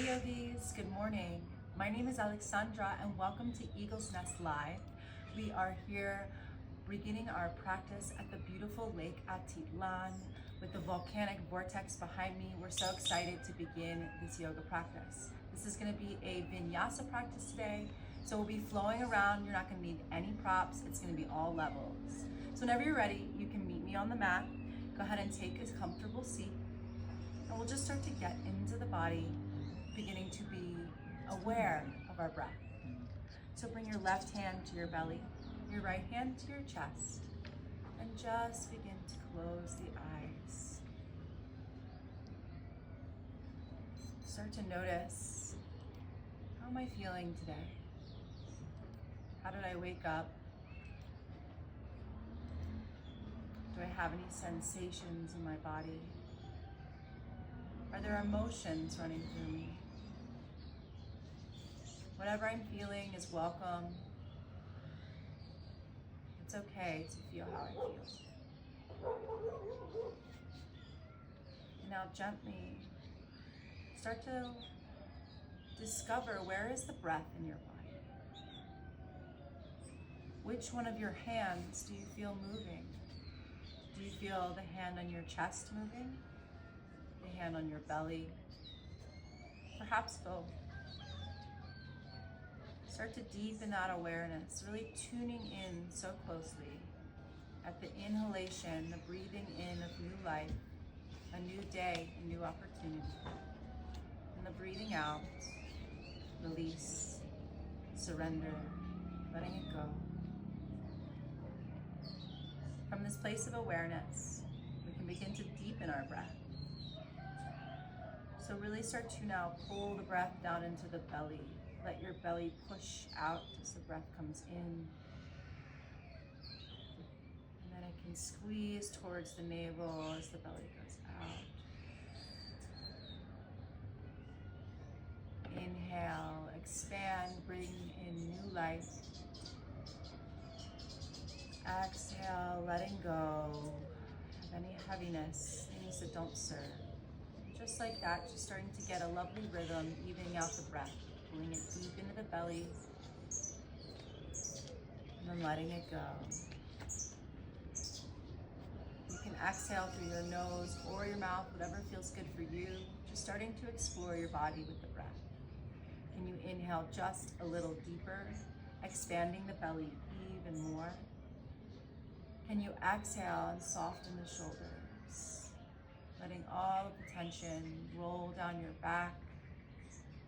yogis, good morning. My name is Alexandra and welcome to Eagle's Nest Live. We are here beginning our practice at the beautiful lake Atitlan with the volcanic vortex behind me. We're so excited to begin this yoga practice. This is going to be a Vinyasa practice today. So we'll be flowing around. You're not going to need any props. It's going to be all levels. So whenever you're ready, you can meet me on the mat. Go ahead and take a comfortable seat. And we'll just start to get into the body, beginning to be aware of our breath. So bring your left hand to your belly, your right hand to your chest, and just begin to close the eyes. Start to notice, how am I feeling today? How did I wake up? Do I have any sensations in my body? Are there emotions running through me? Whatever I'm feeling is welcome. It's okay to feel how I feel. And now gently start to discover, where is the breath in your body? Which one of your hands do you feel moving? Do you feel the hand on your chest moving? The hand on your belly? Perhaps both. Start to deepen that awareness, really tuning in so closely at the inhalation, the breathing in of new life, a new day, a new opportunity. And the breathing out, release, surrender, letting it go. From this place of awareness, we can begin to deepen our breath. So really start to now pull the breath down into the belly. Let your belly push out as the breath comes in. And then it can squeeze towards the navel as the belly goes out. Inhale, expand, bring in new life. Exhale, letting go of any heaviness, things that don't serve. Just like that, just starting to get a lovely rhythm, evening out the breath. Pulling it deep into the belly, and then letting it go. You can exhale through your nose or your mouth, whatever feels good for you. Just starting to explore your body with the breath. Can you inhale just a little deeper, expanding the belly even more? Can you exhale and soften the shoulders, letting all of the tension roll down your back,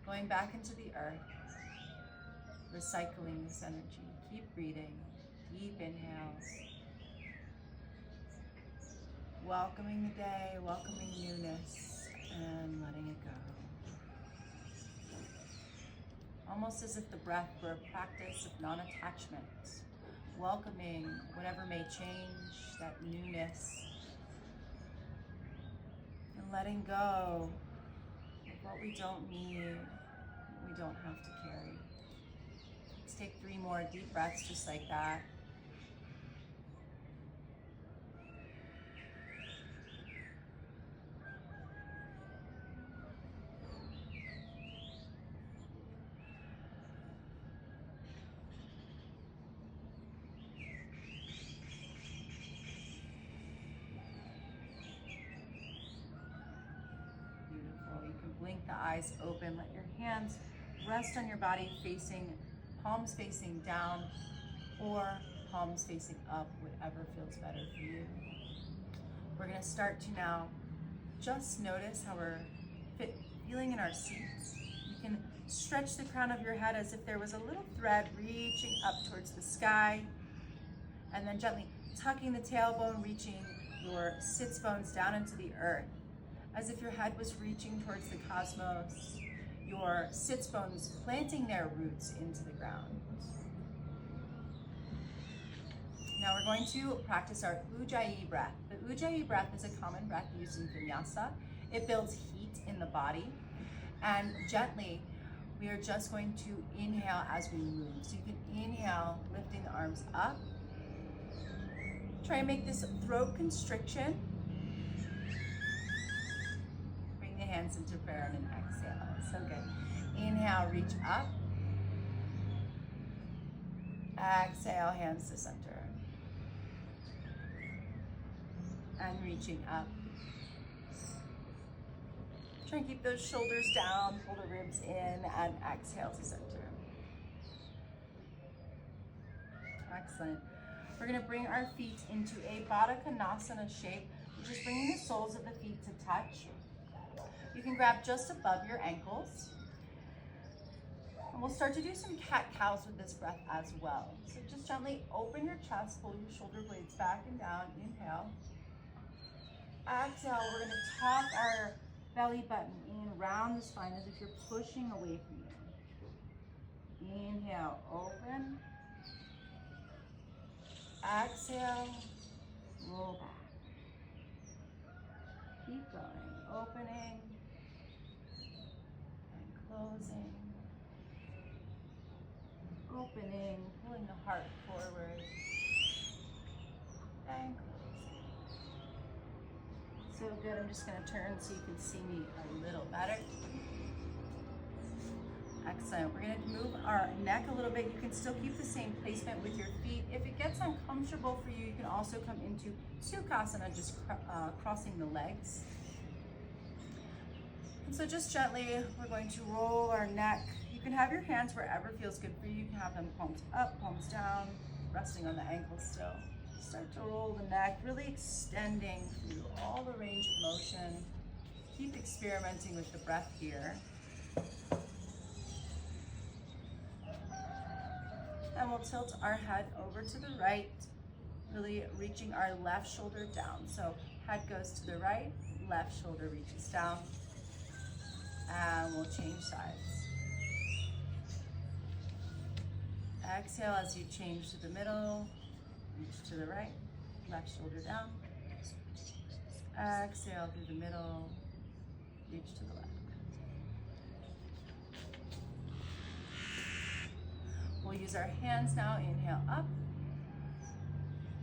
going back into the earth, recycling this energy. Keep breathing, deep inhales. Welcoming the day, welcoming newness, and letting it go. Almost as if the breath were a practice of non-attachment, welcoming whatever may change, that newness, and letting go of what we don't need, what we don't have to carry. Let's take 3 more deep breaths just like that. You can blink the eyes open, let your hands rest on your body, palms facing down or palms facing up, whatever feels better for you. We're going to start to now just notice how we're feeling in our seats. You can stretch the crown of your head as if there was a little thread reaching up towards the sky, and then gently tucking the tailbone, reaching your sits bones down into the earth, as if your head was reaching towards the cosmos, your sits bones planting their roots into the ground. Now we're going to practice our Ujjayi breath. The Ujjayi breath is a common breath used in Vinyasa. It builds heat in the body, and gently we are just going to inhale as we move. So you can inhale, lifting the arms up. Try and make this throat constriction. Bring the hands hands into prayer and exhale. So good. Inhale, reach up. Exhale, hands to center. And reaching up. Try and keep those shoulders down, pull the ribs in, and exhale to center. Excellent. We're gonna bring our feet into a Baddha Konasana shape, which is bringing the soles of the feet to touch. You can grab just above your ankles. And we'll start to do some cat-cows with this breath as well. So just gently open your chest, pull your shoulder blades back and down, inhale. Exhale, we're gonna tuck our belly button in around the spine as if you're pushing away from you. Inhale, open. Exhale, roll back. Keep going, opening and closing. Opening, pulling the heart forward and closing. So good, I'm just gonna turn so you can see me a little better. Excellent, we're gonna move our neck a little bit. You can still keep the same placement with your feet. If it gets uncomfortable for you, you can also come into Sukhasana, just crossing the legs. And so just gently, we're going to roll our neck. You can have your hands wherever feels good for you. You can have them palms up, palms down, resting on the ankles still. Start to roll the neck, really extending through all the range of motion. Keep experimenting with the breath here. And we'll tilt our head over to the right, really reaching our left shoulder down. So head goes to the right, left shoulder reaches down. And we'll change sides. Exhale as you change to the middle. Reach to the right, left shoulder down. Exhale through the middle, reach to the left. We'll use our hands now, inhale up.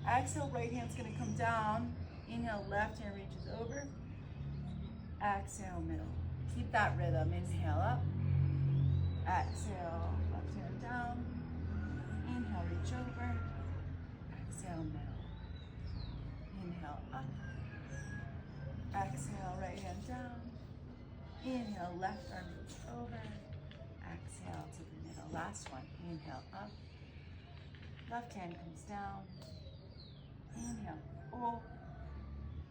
Exhale, right hand's gonna come down. Inhale, left hand reaches over. Exhale, middle. Keep that rhythm, inhale up. Exhale, left hand down. Inhale, reach over. Exhale, middle. Inhale, up. Exhale, right hand down. Inhale, left arm reach over. Exhale to the middle. Last one. Inhale, up. Left hand comes down. Inhale, pull.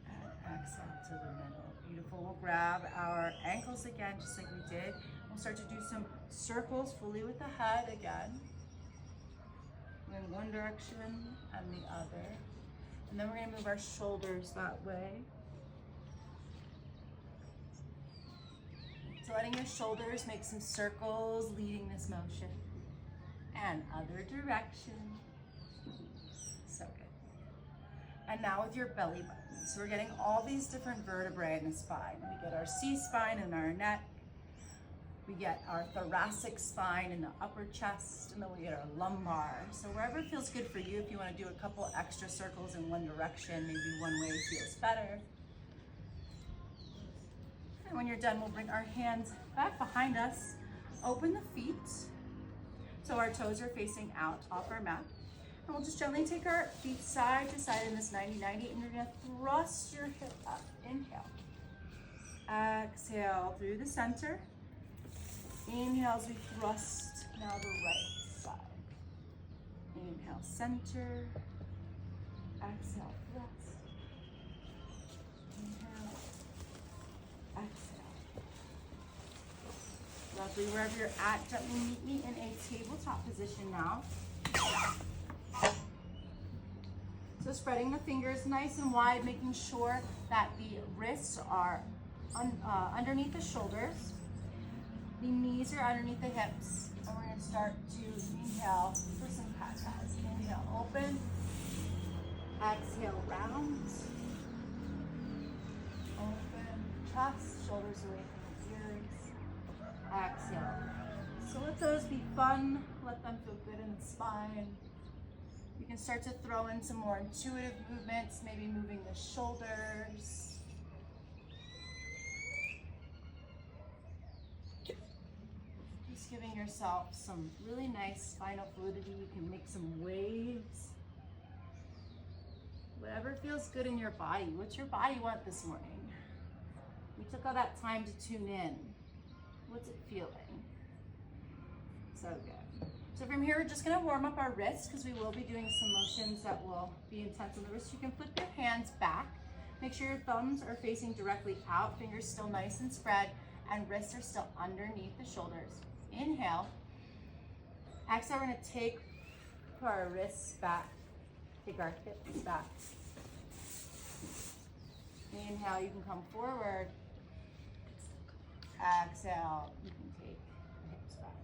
And exhale to the middle. Beautiful. We'll grab our ankles again, just like we did. We'll start to do some circles fully with the head again. In one direction and the other. And then we're gonna move our shoulders that way. So letting your shoulders make some circles, leading this motion. And other direction. So good. And now with your belly button. So we're getting all these different vertebrae in the spine. We get our C-spine in our neck. We get our thoracic spine in the upper chest, and then we get our lumbar. So wherever it feels good for you, if you want to do a couple extra circles in one direction, maybe one way feels better. And when you're done, we'll bring our hands back behind us, open the feet, so our toes are facing out off our mat. And we'll just gently take our feet side to side in this 90-90, and you're gonna thrust your hip up. Inhale. Exhale through the center. Inhale as we thrust now the right side. Inhale, center. Exhale, thrust. Inhale. Exhale. Lovely. Wherever you're at, gently meet me in a tabletop position now. So spreading the fingers nice and wide, making sure that the wrists are underneath the shoulders. The knees are underneath the hips. And we're gonna start to inhale for some cat-cows. Inhale, open. Exhale, round. Open, chest, shoulders away from the ears. Exhale. So let those be fun. Let them feel good in the spine. You can start to throw in some more intuitive movements, maybe moving the shoulders. Just giving yourself some really nice spinal fluidity. You can make some waves. Whatever feels good in your body. What's your body want this morning? We took all that time to tune in. What's it feeling? So good. So from here, we're just gonna warm up our wrists because we will be doing some motions that will be intense on the wrist. You can flip your hands back. Make sure your thumbs are facing directly out, fingers still nice and spread, and wrists are still underneath the shoulders. Inhale. Exhale, we're gonna take our wrists back, take our hips back. Inhale, you can come forward. Exhale, you can take the hips back.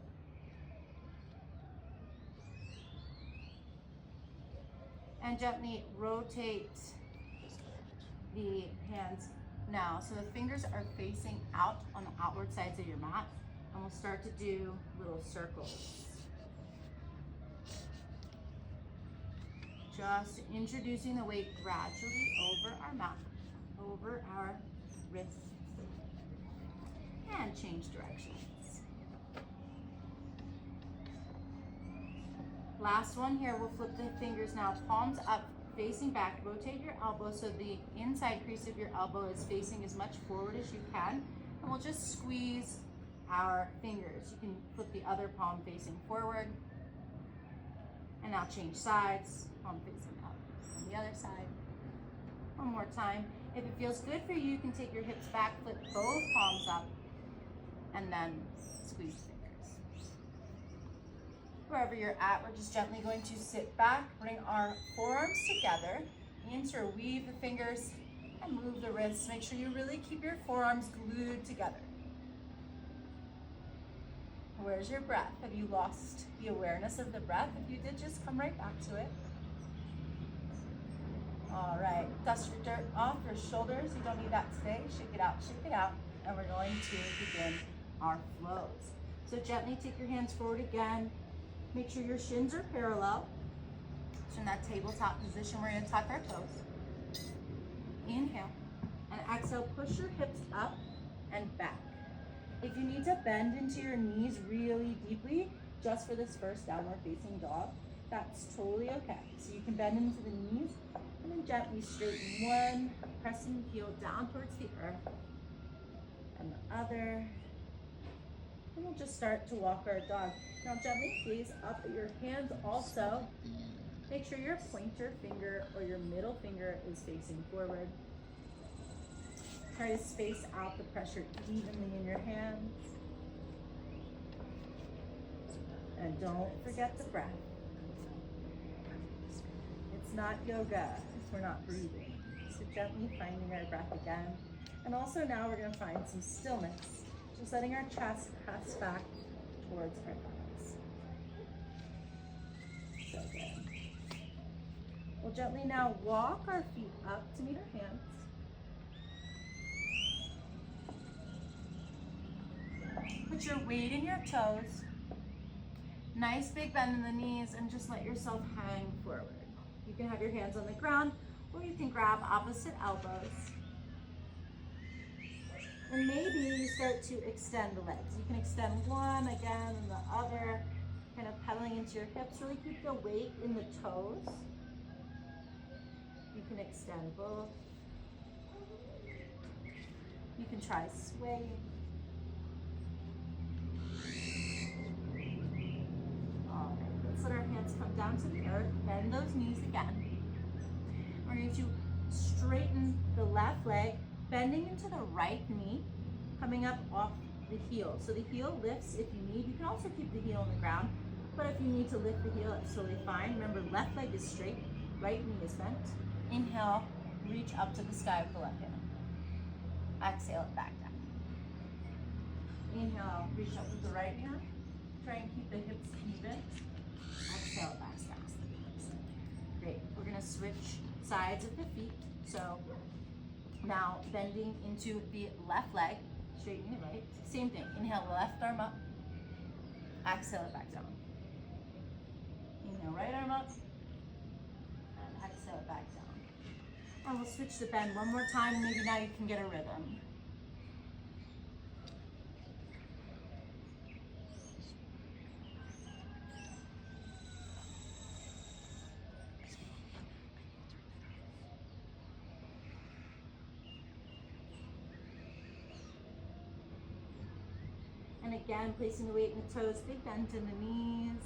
And gently rotate the hands now. So the fingers are facing out on the outward sides of your mat. And we'll start to do little circles. Just introducing the weight gradually over our mat, over our wrists. And change directions. Last one here, we'll flip the fingers now, palms up, facing back. Rotate your elbow so the inside crease of your elbow is facing as much forward as you can. And we'll just squeeze our fingers. You can flip the other palm facing forward. And now change sides, palm facing up on the other side. One more time. If it feels good for you, you can take your hips back, flip both palms up, and then squeeze fingers. Wherever you're at, we're just gently going to sit back, bring our forearms together, interweave the fingers, and move the wrists. Make sure you really keep your forearms glued together. Where's your breath? Have you lost the awareness of the breath? If you did, just come right back to it. All right, dust your dirt off your shoulders. You don't need that today. Shake it out, and we're going to begin our flows. So gently take your hands forward again. Make sure your shins are parallel. So in that tabletop position, we're gonna tuck our toes. Inhale, and exhale, push your hips up and back. If you need to bend into your knees really deeply, just for this first downward facing dog, that's totally okay. So you can bend into the knees, and then gently straighten one, pressing the heel down towards the earth, and the other. And we'll just start to walk our dog. Now gently gaze up at your hands also. Make sure your pointer finger or your middle finger is facing forward. Try to space out the pressure evenly in your hands. And don't forget the breath. It's not yoga if we're not breathing. So gently finding our breath again. And also now we're gonna find some stillness. Just letting our chest press back towards our thighs. So good. We'll gently now walk our feet up to meet our hands. Put your weight in your toes. Nice big bend in the knees, and just let yourself hang forward. You can have your hands on the ground, or you can grab opposite elbows. And maybe you start to extend the legs. You can extend one again and the other, kind of pedaling into your hips. Really keep the weight in the toes. You can extend both. You can try swaying. All right, let's let our hands come down to the earth. Bend those knees again. We're going to straighten the left leg, bending into the right knee, coming up off the heel. So the heel lifts if you need. You can also keep the heel on the ground, but if you need to lift the heel, that's totally fine. Remember, left leg is straight, right knee is bent. Inhale, reach up to the sky with the left hand. Exhale it back down. Inhale, reach up with the right hand. Try and keep the hips even. Exhale it back down. Great. We're gonna switch sides of the feet. So now bending into the left leg, straighten it right. Same thing. Inhale, left arm up. Exhale it back down. Inhale, right arm up. And exhale it back down. And we'll switch the bend one more time. Maybe now you can get a rhythm. And again, placing the weight in the toes, big bend in the knees.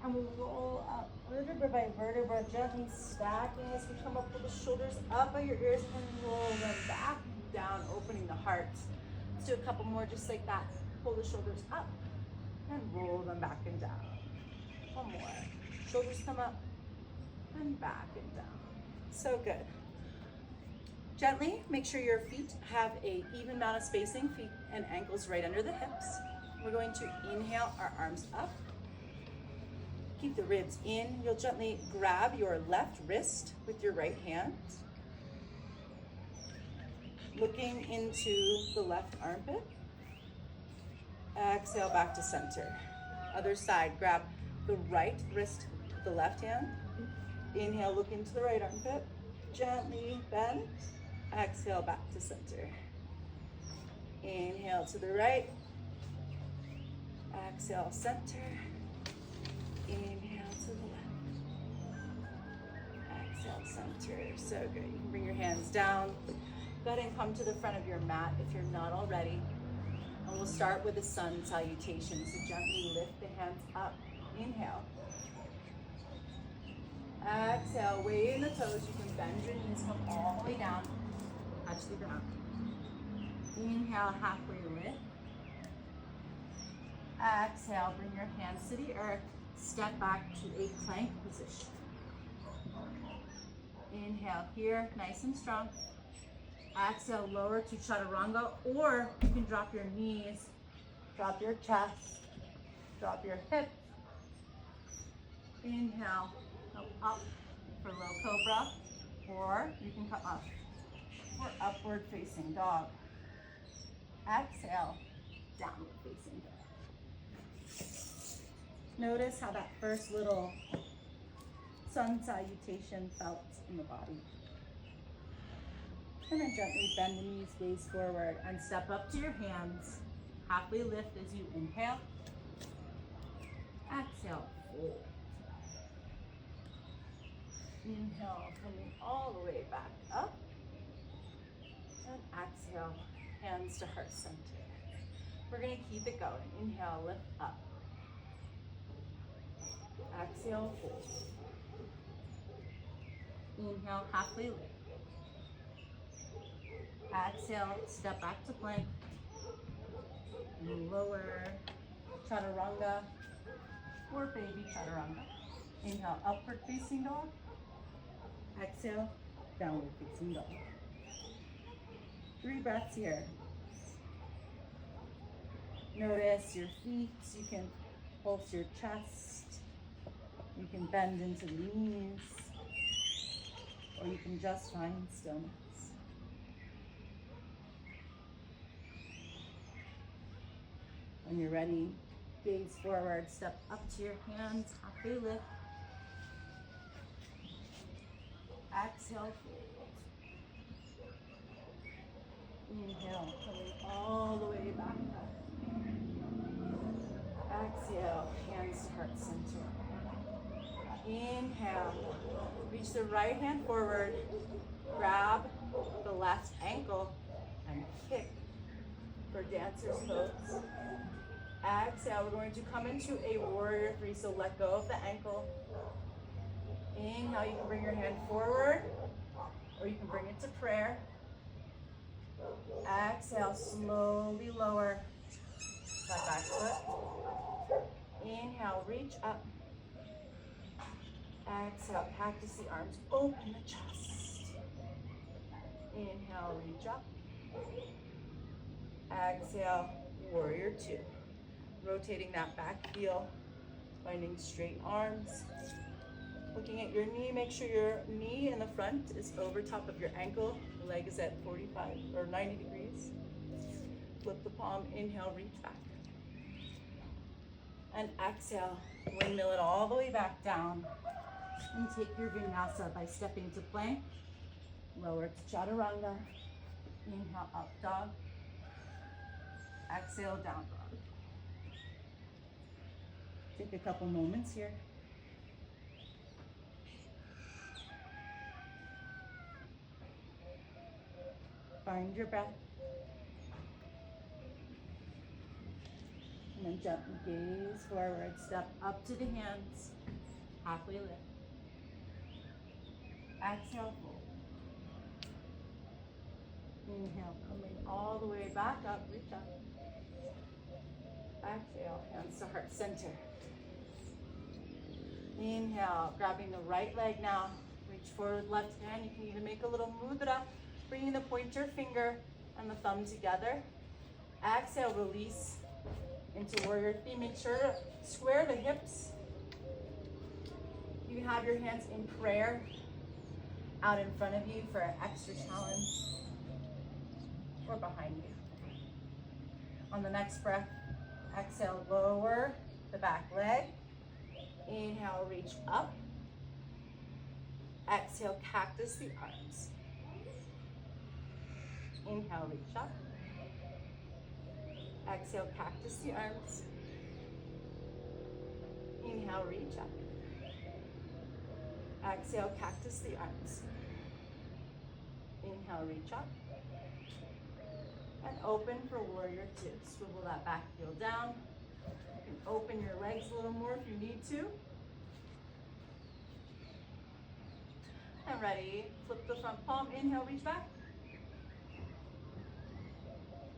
And we'll roll up vertebra by vertebra, gently stacking as we come up with the shoulders up by your ears and roll them back down, opening the heart. Let's do a couple more just like that. Pull the shoulders up and roll them back and down. One more. Shoulders come up and back and down. So good. Gently make sure your feet have an even amount of spacing, feet and ankles right under the hips. We're going to inhale our arms up. Keep the ribs in. You'll gently grab your left wrist with your right hand. Looking into the left armpit. Exhale back to center. Other side, grab the right wrist with the left hand. Inhale, look into the right armpit. Gently bend. Exhale back to center. Inhale to the right. Exhale, center. Inhale to the left. Exhale, center. So good. You can bring your hands down. Go ahead and come to the front of your mat if you're not already. And we'll start with a sun salutation. So gently lift the hands up. Inhale. Exhale, weight in the toes. You can bend your knees, come all the way down. Touch the ground. Inhale, halfway lift. Exhale, bring your hands to the earth. Step back to a plank position. Inhale here, nice and strong. Exhale, lower to chaturanga, or you can drop your knees, drop your chest, drop your hips. Inhale, come up for low cobra, or you can come up for upward facing dog. Exhale, downward facing dog. Notice how that first little sun salutation felt in the body. And then gently bend the knees, gaze forward, and step up to your hands. Halfway lift as you inhale. Exhale, fold. Inhale, coming all the way back up. And exhale, hands to heart center. We're going to keep it going. Inhale, lift up. Exhale, fold. Inhale, halfway lift. Exhale, step back to plank. Lower chaturanga or baby chaturanga. Inhale, upward facing dog. Exhale, downward facing dog. 3 breaths here. Notice your feet. You can pulse your chest. You can bend into the knees. Or you can just find stillness. When you're ready, gaze forward, step up to your hands, halfway lift. Exhale, fold. Inhale, coming all the way back up. Exhale, hands to heart center. Inhale, reach the right hand forward, grab the left ankle, and kick for dancer's pose. Exhale, we're going to come into a warrior 3, so let go of the ankle. Inhale, you can bring your hand forward, or you can bring it to prayer. Exhale, slowly lower that back foot. Inhale, reach up. Exhale, cactus the arms, open the chest. Inhale, reach up. Exhale, warrior 2. Rotating that back heel, finding straight arms. Looking at your knee, make sure your knee in the front is over top of your ankle. The leg is at 45 or 90 degrees. Flip the palm, inhale, reach back. And exhale, windmill it all the way back down. And take your vinyasa by stepping to plank, lower to chaturanga. Inhale, up dog. Exhale, down dog. Take a couple moments here. Find your breath. then gently gaze forward, step up to the hands, halfway lift. Exhale, fold. Inhale, coming all the way back up, reach up. Exhale, hands to heart center. Inhale, grabbing the right leg now. Reach forward, left hand. You can even make a little mudra, bringing the pointer finger and the thumb together. Exhale, release into warrior three. Make sure to square the hips. You can have your hands in prayer out in front of you for an extra challenge, or behind you. On the next breath, exhale, lower the back leg. Inhale, reach up. Exhale, cactus the arms. Inhale, reach up. Exhale, cactus the arms. Inhale, reach up. Exhale, cactus the arms. Inhale, reach up. And open for warrior two. Swivel that back heel down. You can open your legs a little more if you need to. And ready, flip the front palm. Inhale, reach back.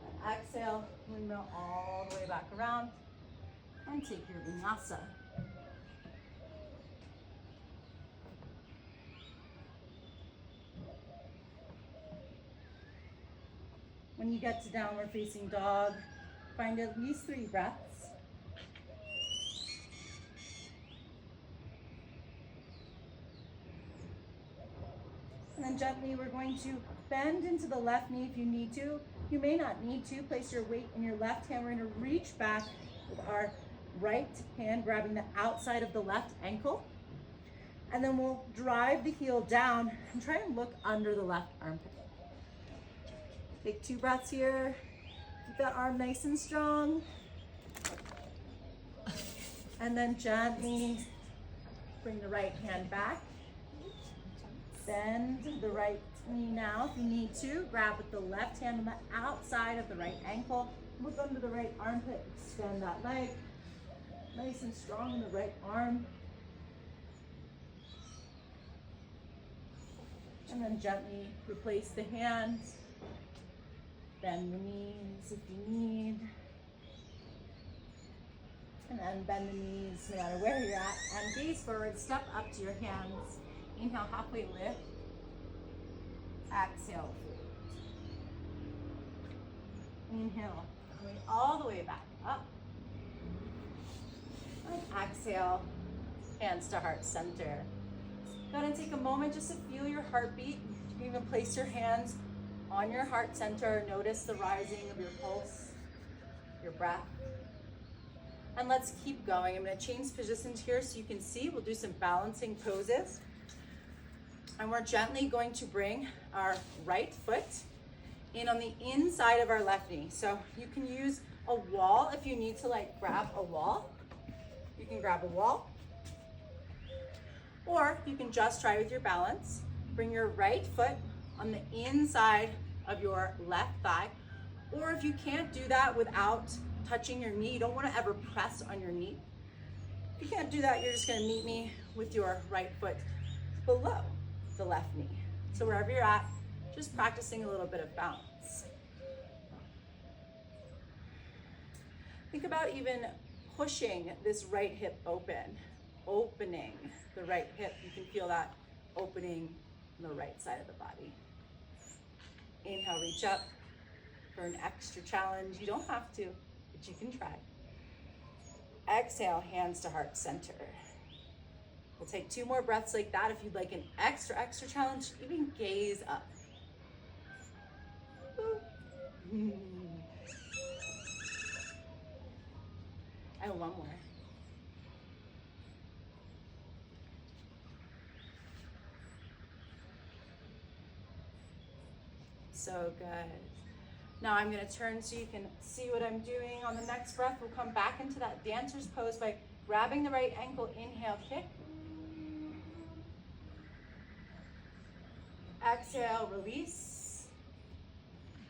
And exhale, windmill all the way back around. And take your vinyasa. When you get to downward facing dog, find at least 3 breaths. And then gently, we're going to bend into the left knee if you need to. You may not need to. Place your weight in your left hand. We're going to reach back with our right hand, grabbing the outside of the left ankle. And then we'll drive the heel down and try and look under the left armpit. Take 2 breaths here. Keep that arm nice and strong. And then gently bring the right hand back. Bend the right knee now if you need to. Grab with the left hand on the outside of the right ankle. Look under the right armpit. Extend that leg. Nice and strong in the right arm. And then gently replace the hands. Bend the knees if you need. And then bend the knees no matter where you're at. And gaze forward, step up to your hands. Inhale, halfway lift. Exhale. Inhale, coming all the way back up. And exhale, hands to heart center. Go ahead and take a moment just to feel your heartbeat. You can even place your hands on your heart center. Notice the rising of your pulse, your breath. And let's keep going. I'm going to change positions here so you can see. We'll do some balancing poses. And we're gently going to bring our right foot in on the inside of our left knee. So you can use a wall if you need to grab a wall. You can grab a wall. Or you can just try with your balance. Bring your right foot on the inside of your left thigh. Or if you can't do that without touching your knee, you don't want to ever press on your knee. If you can't do that, you're just going to meet me with your right foot below the left knee. So wherever you're at, just practicing a little bit of balance. Think about even pushing this right hip open, opening the right hip. You can feel that opening on the right side of the body. Inhale, reach up for an extra challenge. You don't have to, but you can try. Exhale, hands to heart center. We'll take 2 more breaths like that. If you'd like an extra challenge, even gaze up. And 1 more. So good. Now I'm going to turn so you can see what I'm doing. On the next breath, we'll come back into that dancer's pose by grabbing the right ankle. Inhale, kick. Exhale, release.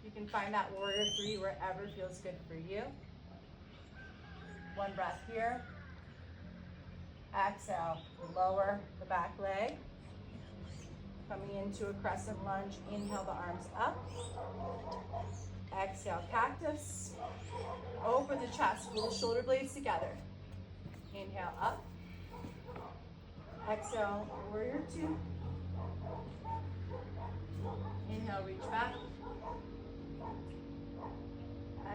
You can find that warrior 3 wherever feels good for you. One breath here. Exhale, lower the back leg. Coming into a crescent lunge, inhale the arms up. Exhale, cactus. Open the chest, pull the shoulder blades together. Inhale up. Exhale, warrior two. Inhale, reach back.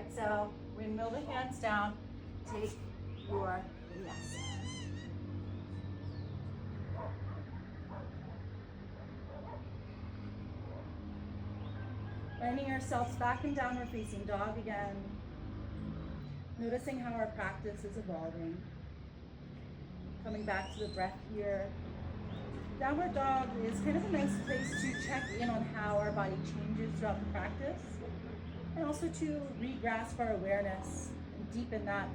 Exhale, windmill the hands down. Take your vinyasa. Landing ourselves back in downward facing dog again. Noticing how our practice is evolving. Coming back to the breath here. Downward dog is kind of a nice place to check in on how our body changes throughout the practice, and also to re-grasp our awareness and deepen that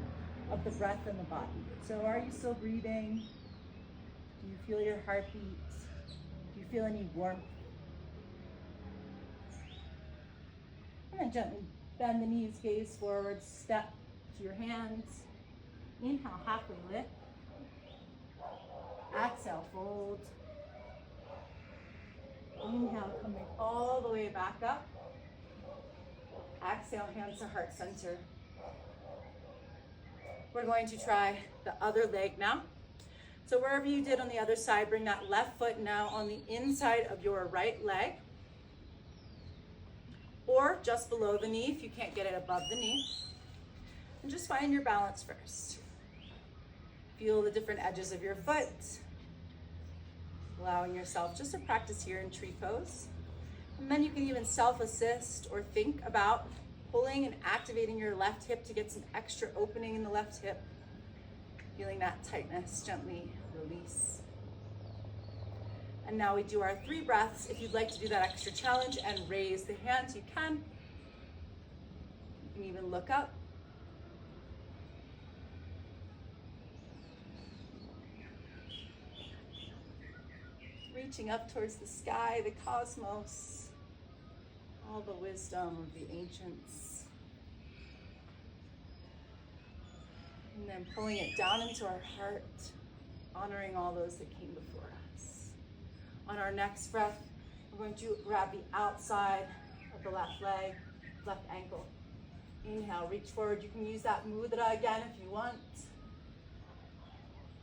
of the breath and the body. So are you still breathing? Do you feel your heartbeat? Do you feel any warmth? And then gently bend the knees, gaze forward, step to your hands. Inhale, halfway lift. Exhale, fold. Inhale, coming all the way back up. Exhale, hands to heart center. We're going to try the other leg now. So wherever you did on the other side, bring that left foot now on the inside of your right leg, or just below the knee if you can't get it above the knee. And just find your balance first. Feel the different edges of your foot. Allowing yourself just to practice here in tree pose. And then you can even self-assist or think about pulling and activating your left hip to get some extra opening in the left hip. Feeling that tightness, gently release. And now we do our 3 breaths. If you'd like to do that extra challenge and raise the hands, you can. You can even look up. Reaching up towards the sky, the cosmos, all the wisdom of the ancients. And then pulling it down into our heart, honoring all those that came before us. On our next breath, we're going to grab the outside of the left leg, left ankle. Inhale, reach forward. You can use that mudra again if you want.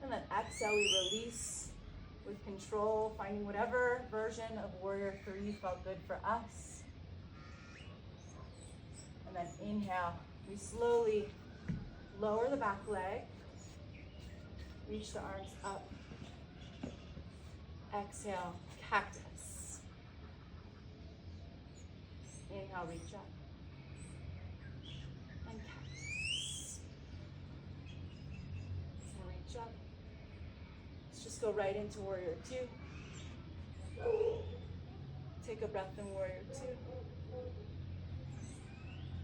And then exhale, we release with control, finding whatever version of Warrior 3 felt good for us. And then inhale, we slowly lower the back leg, reach the arms up. Exhale, cactus. Inhale, reach up. And cactus. And reach up. Let's just go right into Warrior 2. Take a breath in Warrior 2.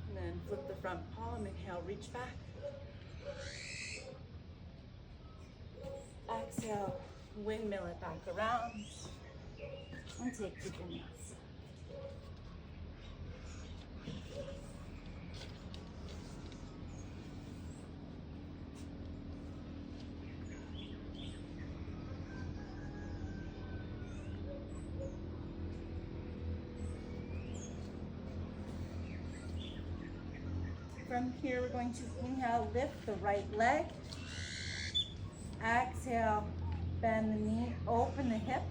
And then flip the front palm. Inhale, reach back. Exhale, windmill it back around. And take the vinyasa. From here, we're going to inhale, lift the right leg. Exhale, bend the knee, open the hip.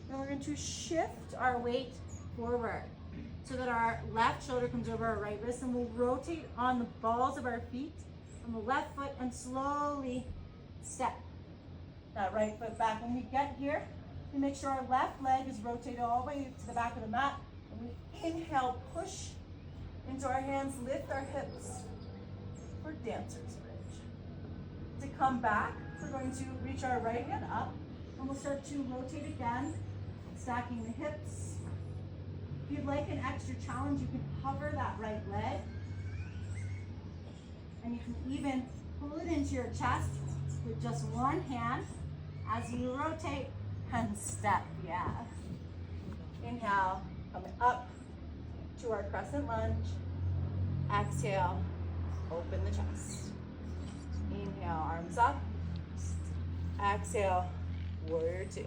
And we're going to shift our weight forward so that our left shoulder comes over our right wrist, and we'll rotate on the balls of our feet on the left foot and slowly step that right foot back. When we get here, we make sure our left leg is rotated all the way to the back of the mat. And we inhale, push into our hands, lift our hips for dancer's bridge. To come back, we're going to reach our right hand up, and we'll start to rotate again, stacking the hips. If you'd like an extra challenge, you can hover that right leg, and you can even pull it into your chest with just one hand as you rotate and step, yeah. Inhale, coming up to our crescent lunge. Exhale, open the chest. Inhale, arms up. Exhale, warrior two.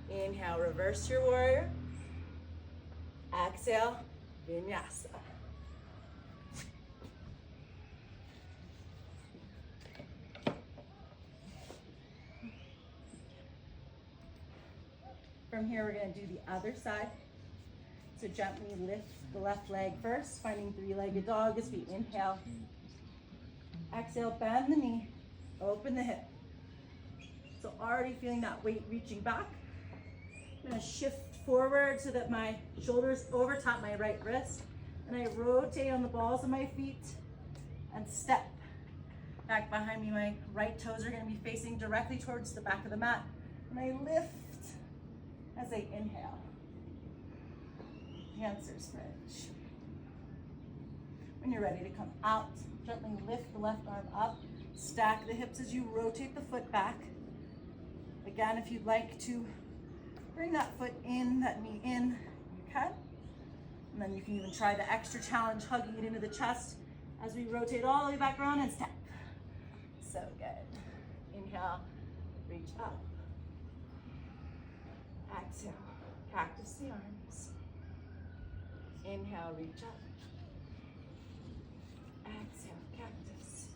Inhale, reverse your warrior. Exhale, vinyasa. From here, we're going to do the other side. So gently lift the left leg first, finding three-legged dog as we inhale. Exhale, bend the knee, open the hip. So already feeling that weight reaching back. I'm going to shift forward so that my shoulders overtop my right wrist. And I rotate on the balls of my feet and step back behind me. My right toes are going to be facing directly towards the back of the mat. And I lift as I inhale. Hamster's bridge. When you're ready to come out, gently lift the left arm up. Stack the hips as you rotate the foot back. Again, if you'd like to bring that foot in, that knee in, you can. And then you can even try the extra challenge, hugging it into the chest as we rotate all the way back around and step. So good. Inhale, reach up. Exhale, cactus the arms. Inhale, reach up. Exhale, cactus.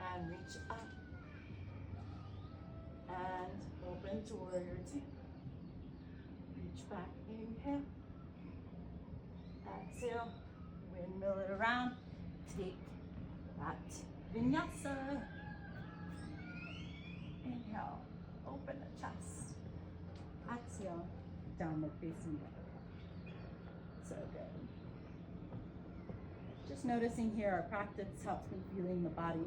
And reach up. And open to warrior two. Reach back, inhale. Exhale, windmill it around. Take that vinyasa. Inhale, open the chest. Exhale, downward facing dog. So good. Just noticing here, our practice helps me feeling the body.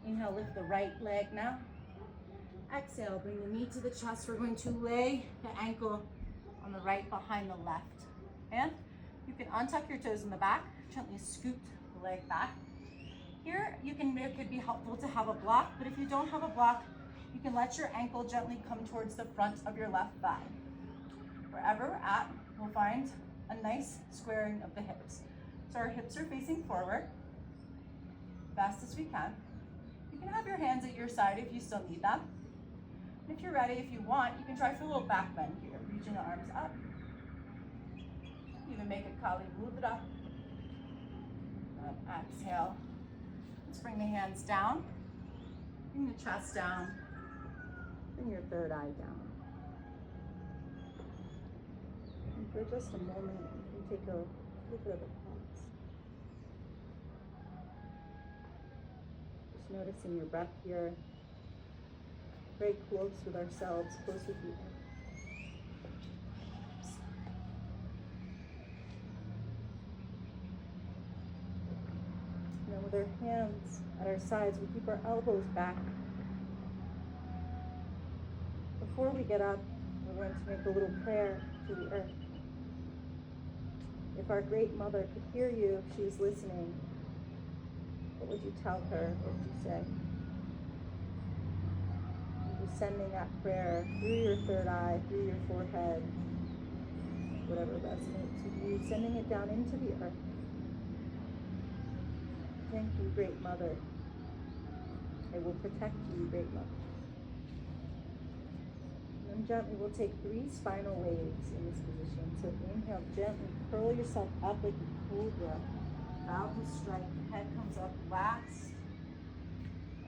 Inhale, lift the right leg now. Exhale, bring the knee to the chest. We're going to lay the ankle on the right behind the left. And you can untuck your toes in the back, gently scoot the leg back. Here, it could be helpful to have a block, but if you don't have a block, you can let your ankle gently come towards the front of your left thigh. Wherever we're at, we'll find a nice squaring of the hips. So our hips are facing forward, best as we can. You can have your hands at your side if you still need them. And if you're ready, if you want, you can try for a little back bend here, reaching the arms up. Even make a Kali Mudra. And exhale. Let's bring the hands down. Bring the chest down. Bring your third eye down. And for just a moment, you can take a little bit of a pause. Just noticing your breath here. Very close with ourselves, close with the earth. With our hands at our sides, we keep our elbows back. Before we get up, we're going to make a little prayer to the earth. If our great mother could hear you, if she was listening, what would you tell her? What would you say? You're sending that prayer through your third eye, through your forehead, whatever resonates with you, sending it down into the earth. Thank you, Great Mother. I will protect you, Great Mother. And then gently we'll take 3 spinal waves in this position. So inhale, gently curl yourself up like a cobra. Bow to strike, head comes up last.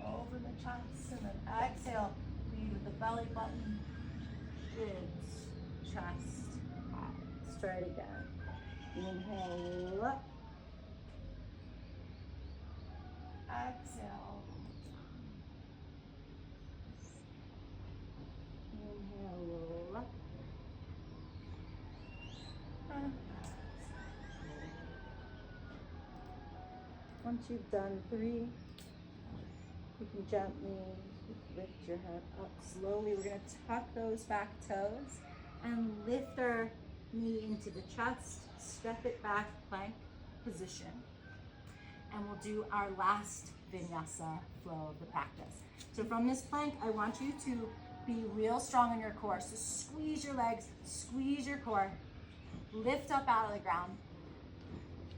Over the chest, and then exhale, lead with the belly button, ribs, chest, Let's try it again. Inhale up. Exhale. Inhale up. And once you've done 3, you can gently lift your head up slowly. We're going to tuck those back toes and lift our knee into the chest, step it back, plank position. And we'll do our last vinyasa flow of the practice. So from this plank, I want you to be real strong in your core. So squeeze your legs, squeeze your core, lift up out of the ground.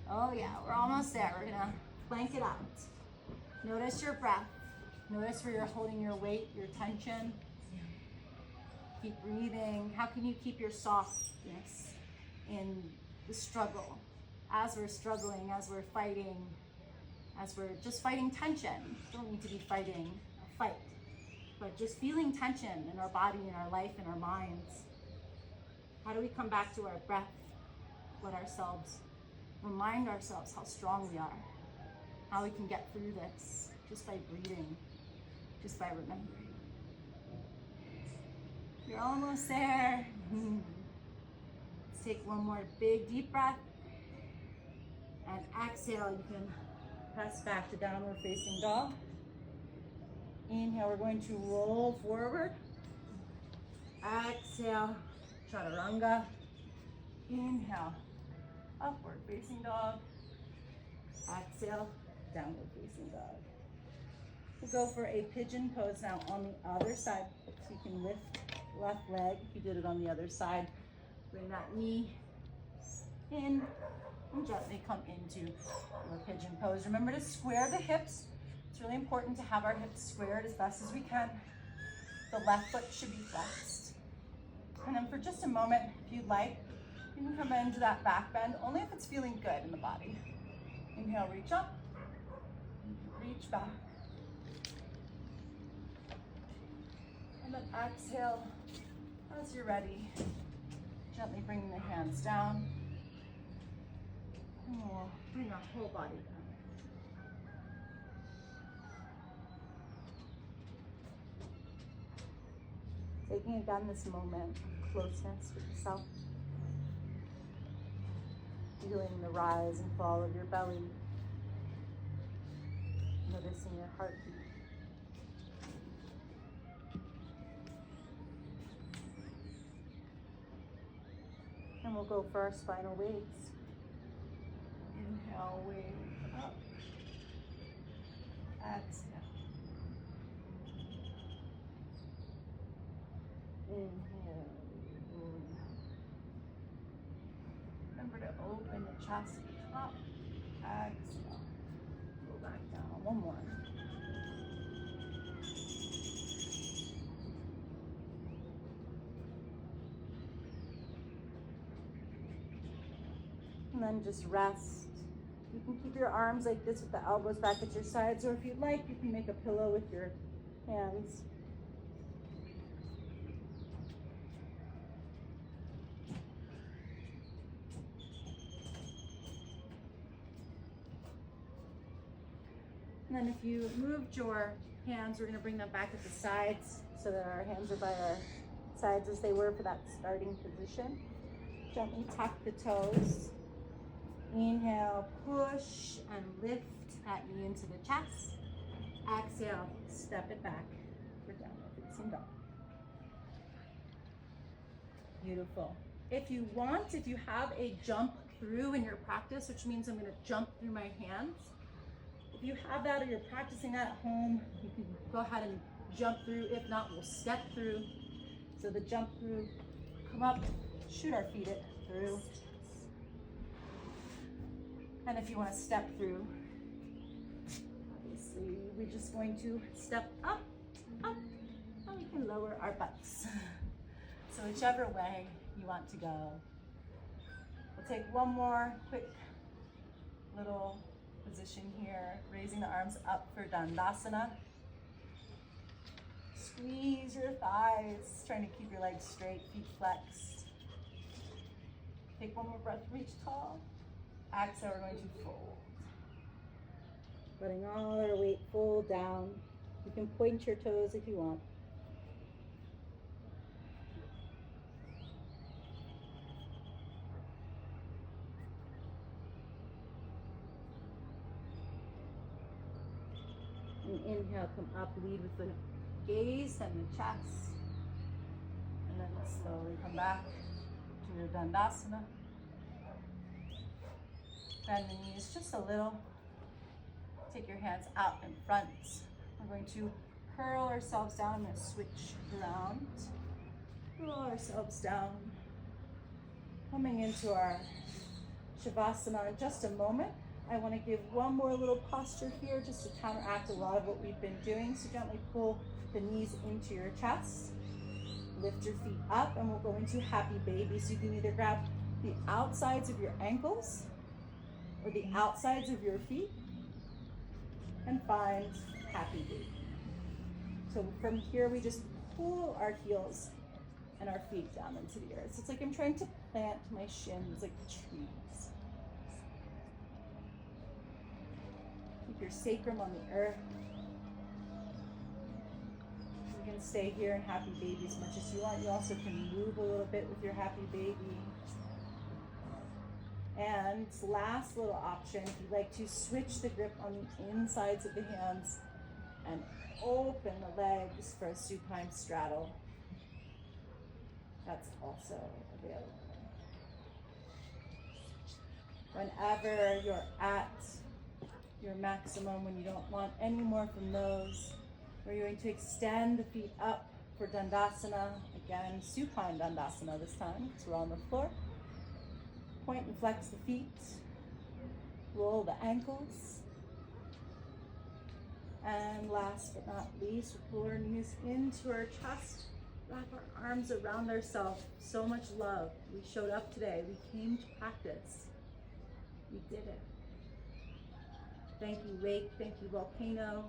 Oh yeah, we're almost there. We're gonna plank it out. Notice your breath. Notice where you're holding your weight, your tension. Keep breathing. How can you keep your softness in the struggle? As we're struggling, as we're fighting, as we're just fighting tension. Don't need to be fighting a fight, but just feeling tension in our body, in our life, in our minds. How do we come back to our breath? Let ourselves remind ourselves how strong we are, how we can get through this just by breathing, just by remembering. You're almost there. Let's take one more big deep breath. And exhale, you can press back to downward facing dog. Inhale, we're going to roll forward. Exhale, chaturanga. Inhale, upward facing dog. Exhale, downward facing dog. We'll go for a pigeon pose now on the other side. So you can lift left leg if you did it on the other side. Bring that knee in and gently come into your pigeon pose. Remember to square the hips. It's really important to have our hips squared as best as we can. The left foot should be flexed. And then for just a moment, if you'd like, you can come into that back bend, only if it's feeling good in the body. Inhale, reach up, reach back. And then exhale, as you're ready, gently bring the hands down. And we'll bring our whole body down. Taking again this moment of closeness with yourself. Feeling the rise and fall of your belly. Noticing your heartbeat. And we'll go for our spinal waves. Inhale, wave up. Exhale. Inhale. Remember to open the chest at the top. Exhale. Go back down. One more. And then just rest. You can keep your arms like this with the elbows back at your sides, or if you'd like, you can make a pillow with your hands. And then if you moved your hands, we're going to bring them back at the sides so that our hands are by our sides as they were for that starting position. Gently tuck the toes. Inhale, push and lift that knee into the chest. Exhale, step it back for downward facing dog. Beautiful. If you want, if you have a jump through in your practice, which means I'm going to jump through my hands. If you have that or you're practicing that at home, you can go ahead and jump through. If not, we'll step through. So the jump through, come up, shoot our feet it through. And if you want to step through, obviously we're just going to step up, up, and we can lower our butts. So whichever way you want to go. We'll take one more quick little position here, raising the arms up for Dandasana. Squeeze your thighs, trying to keep your legs straight, feet flexed. Take one more breath, reach tall. Exhale, we're going to fold. Letting all our weight fold down. You can point your toes if you want. And inhale, come up, lead with the gaze and the chest. And then slowly come back to your Dandasana. Bend the knees just a little. Take your hands out in front. We're going to curl ourselves down. I'm going to switch around. Roll ourselves down. Coming into our Shavasana in just a moment. I want to give one more little posture here just to counteract a lot of what we've been doing. So gently pull the knees into your chest. Lift your feet up and we'll go into happy baby. So you can either grab the outsides of your ankles or the outsides of your feet and find happy baby. So from here we just pull our heels and our feet down into the earth. So it's like I'm trying to plant my shins like trees. Keep your sacrum on the earth. You can stay here in happy baby as much as you want. You also can move a little bit with your happy baby. And last little option, if you'd like to switch the grip on the insides of the hands and open the legs for a supine straddle, that's also available. Whenever you're at your maximum, when you don't want any more from those, we're going to extend the feet up for Dandasana. Again, supine Dandasana this time, because we're on the floor. Point and flex the feet. Roll the ankles. And last but not least, we pull our knees into our chest. Wrap our arms around ourselves. So much love. We showed up today. We came to practice. We did it. Thank you, lake. Thank you, volcano.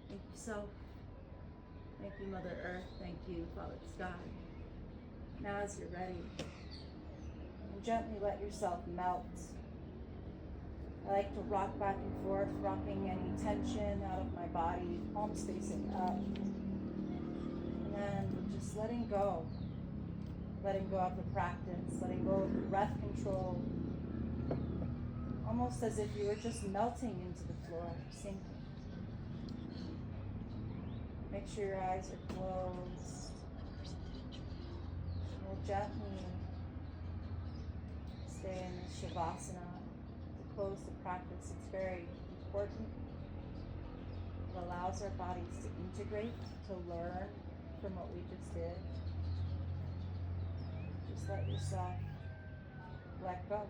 Thank you, self. Thank you, Mother Earth. Thank you, Father Sky. Now as you're ready, gently let yourself melt. I like to rock back and forth, rocking any tension out of my body, palms facing up. And just letting go of the practice, letting go of the breath control, almost as if you were just melting into the floor, sinking. Make sure your eyes are closed. We'll gently stay in this Shavasana to close the practice. It's very important. It allows our bodies to integrate, to learn from what we just did. Just let yourself let go.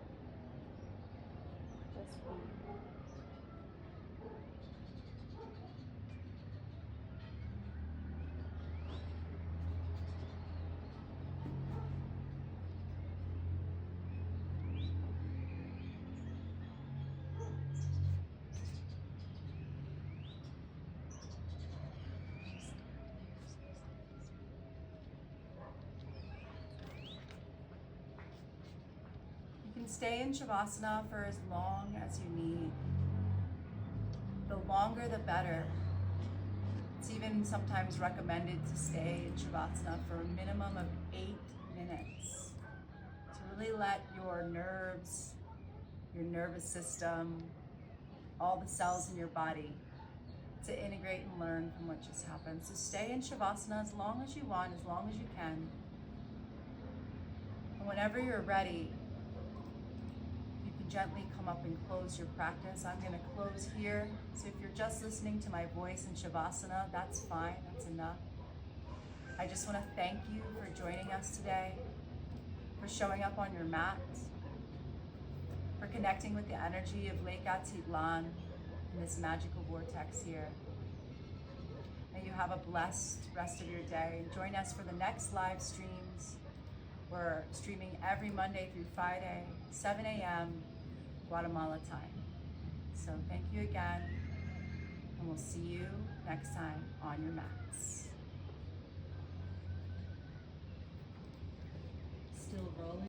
Just be. Stay in Shavasana for as long as you need. The longer the better. It's even sometimes recommended to stay in Shavasana for a minimum of 8 minutes. To really let your nerves, your nervous system, all the cells in your body to integrate and learn from what just happened. So stay in Shavasana as long as you want, as long as you can. And whenever you're ready, gently come up and close your practice. I'm going to close here. So if you're just listening to my voice in Shavasana, that's fine. That's enough. I just want to thank you for joining us today, for showing up on your mat, for connecting with the energy of Lake Atitlan in this magical vortex here. May you have a blessed rest of your day. And join us for the next live streams. We're streaming every Monday through Friday, 7 a.m. Guatemala time. So thank you again, and we'll see you next time on your mats. Still rolling.